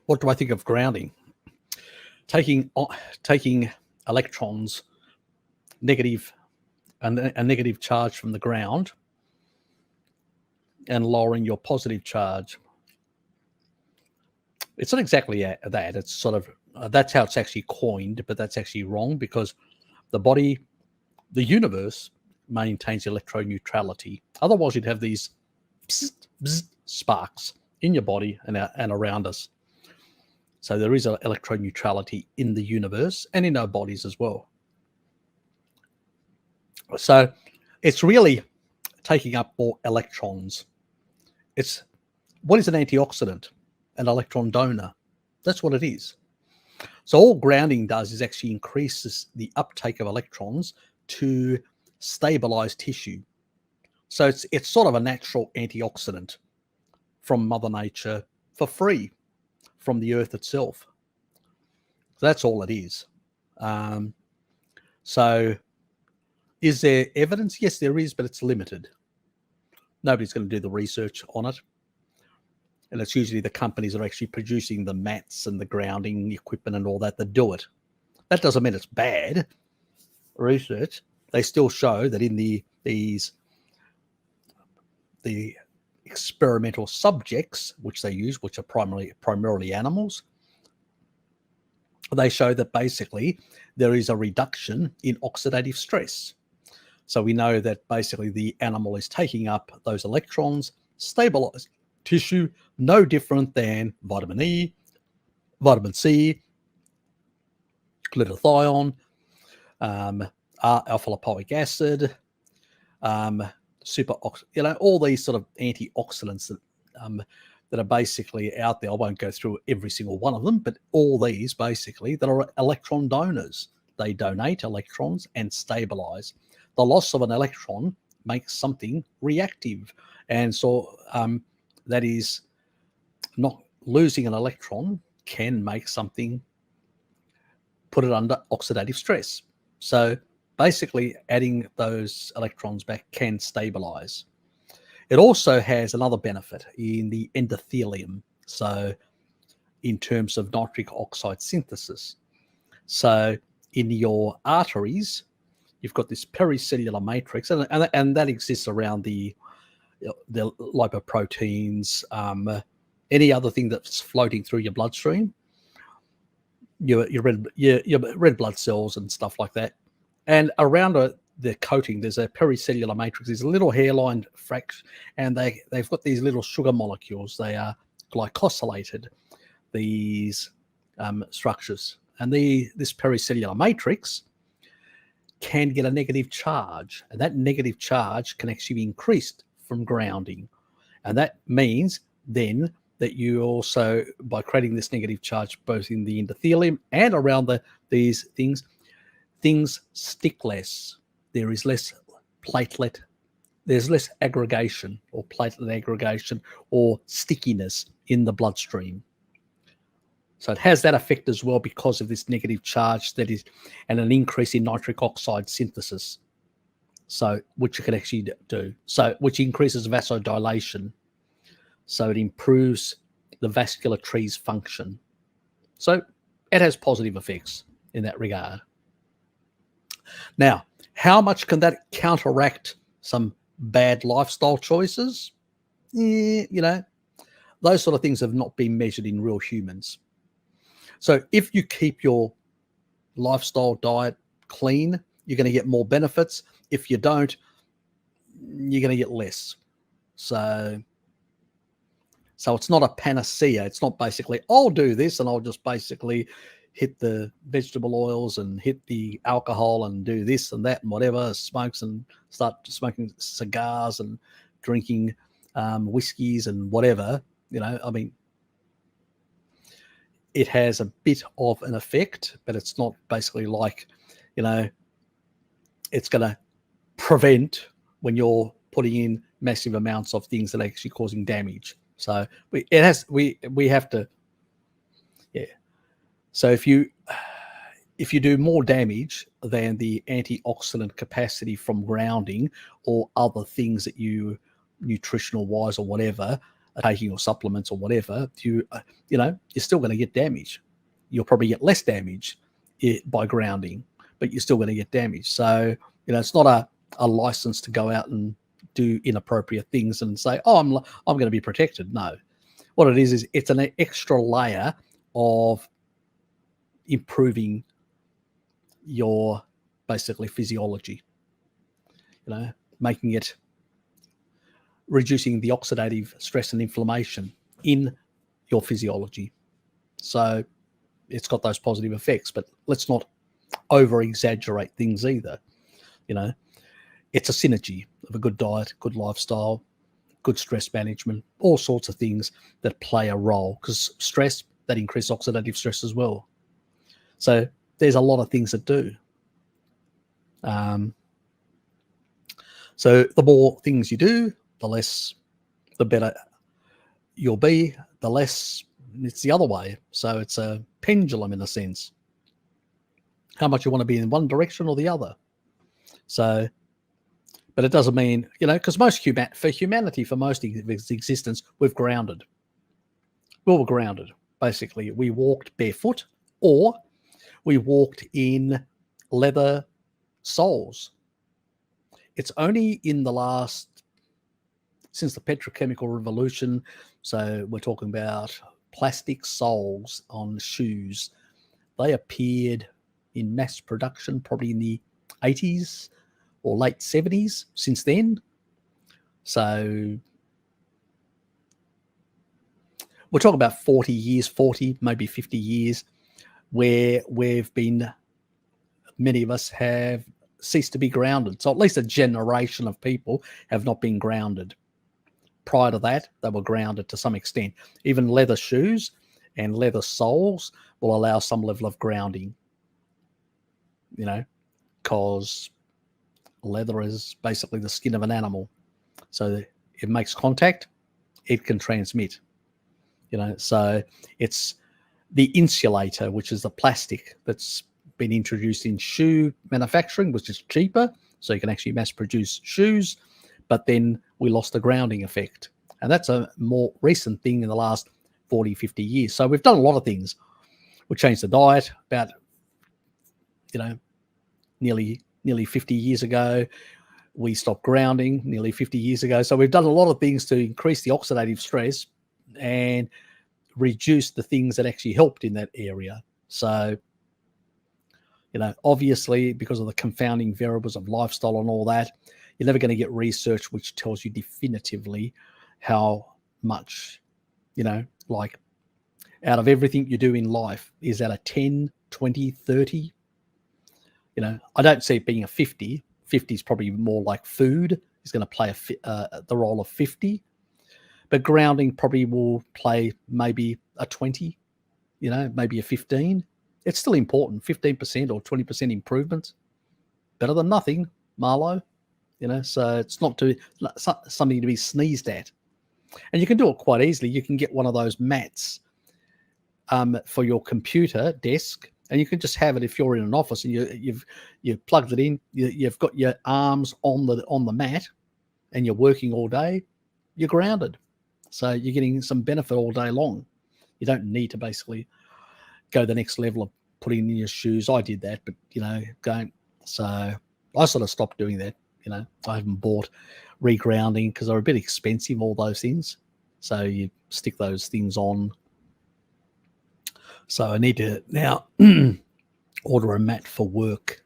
what do I think of grounding? Taking electrons, negative, a negative charge from the ground, and lowering your positive charge. It's not exactly that. It's sort of that's how it's actually coined, but that's actually wrong, because the universe maintains electroneutrality. Otherwise, you'd have these bzz, bzz sparks in your body and around us. So there is electroneutrality in the universe and in our bodies as well. So it's really taking up more electrons. What is an antioxidant? An electron donor. That's what it is. So all grounding does is actually increases the uptake of electrons to stabilize tissue. So it's sort of a natural antioxidant from Mother Nature for free, from the earth itself. So that's all it is. So is there evidence? Yes, there is, but it's limited. Nobody's going to do the research on it. And it's usually the companies that are actually producing the mats and the grounding equipment and all that do it. That doesn't mean it's bad research. They still show that in the experimental subjects which they use, which are primarily animals, they show that basically there is a reduction in oxidative stress. So we know that basically the animal is taking up those electrons, stabilizing tissue, no different than vitamin E, vitamin C, glutathione, alpha-lipoic acid, all these sort of antioxidants that are basically out there. I won't go through every single one of them, but all these basically that are electron donors. They donate electrons and stabilize. The loss of an electron makes something reactive. And so that is, not losing an electron can make something, put it under oxidative stress. So basically adding those electrons back can stabilize. It also has another benefit in the endothelium. So in terms of nitric oxide synthesis. So in your arteries, you've got this pericellular matrix, and that exists around the lipoproteins, any other thing that's floating through your bloodstream, your red blood cells and stuff like that. And around the coating, there's a pericellular matrix. There's a little hairline fraction, and they've got these little sugar molecules. They are glycosylated, these structures. And this pericellular matrix can get a negative charge, and that negative charge can actually be increased from grounding. And that means then that you also, by creating this negative charge both in the endothelium and around these things stick less. There is less platelet, there's less aggregation or platelet aggregation or stickiness in the bloodstream. So it has that effect as well because of this negative charge that is, and an increase in nitric oxide synthesis. So, which it can actually do. So, which increases vasodilation. So it improves the vascular tree's function. So it has positive effects in that regard. Now, how much can that counteract some bad lifestyle choices? Those sort of things have not been measured in real humans. So if you keep your lifestyle diet clean, you're going to get more benefits. If you don't, you're going to get less. So it's not a panacea. It's not basically, I'll do this and I'll just basically hit the vegetable oils and hit the alcohol and do this and that and whatever, smokes and start smoking cigars and drinking whiskeys and whatever. It has a bit of an effect, but it's not basically like, it's going to prevent when you're putting in massive amounts of things that are actually causing damage. So we have to, yeah. So if you do more damage than the antioxidant capacity from grounding or other things that you, nutritional wise or whatever, are taking your supplements or whatever, you're still going to get damage. You'll probably get less damage by grounding, but you're still going to get damage. So, it's not a license to go out and do inappropriate things and say, oh, I'm going to be protected. No. What it is it's an extra layer of improving your basically physiology, making it, reducing the oxidative stress and inflammation in your physiology. So it's got those positive effects, but let's not over exaggerate things either. It's a synergy of a good diet, good lifestyle, good stress management, all sorts of things that play a role, because stress, that increases oxidative stress as well. So there's a lot of things that do. So the more things you do, the better you'll be, the less it's the other way. So it's a pendulum in a sense. How much you want to be in one direction or the other. So, but it doesn't mean, because for humanity, for most of its existence, we've grounded. We were grounded. Basically, we walked barefoot, or we walked in leather soles. It's only in since the petrochemical revolution, so we're talking about plastic soles on shoes. They appeared in mass production probably in the 80s or late 70s. Since then, so we're talking about 40, maybe 50 years, where many of us have ceased to be grounded. So at least a generation of people have not been grounded. Prior to that, they were grounded to some extent. Even leather shoes and leather soles will allow some level of grounding, because leather is basically the skin of an animal. So it makes contact, it can transmit, so it's the insulator, which is the plastic that's been introduced in shoe manufacturing, which is cheaper, so you can actually mass produce shoes, but then we lost the grounding effect. And that's a more recent thing in the last 40, 50 years. So we've done a lot of things. We changed the diet about, nearly 50 years ago. We stopped grounding nearly 50 years ago. So we've done a lot of things to increase the oxidative stress and reduce the things that actually helped in that area. So, obviously, because of the confounding variables of lifestyle and all that, you're never going to get research which tells you definitively how much, like out of everything you do in life, is that a 10, 20, 30? I don't see it being a 50. 50 is probably more like food is going to play the role of 50. But grounding probably will play maybe a 20, maybe a 15. It's still important, 15% or 20% improvement. Better than nothing, Marlo. So it's not something to be sneezed at. And you can do it quite easily. You can get one of those mats for your computer desk, and you can just have it if you're in an office and you've plugged it in. You've got your arms on the mat, and you're working all day. You're grounded, so you're getting some benefit all day long. You don't need to basically go the next level of putting in your shoes. I did that, but going. So I sort of stopped doing that. I haven't bought regrounding because they're a bit expensive, all those things. So you stick those things on. So I need to now order a mat for work.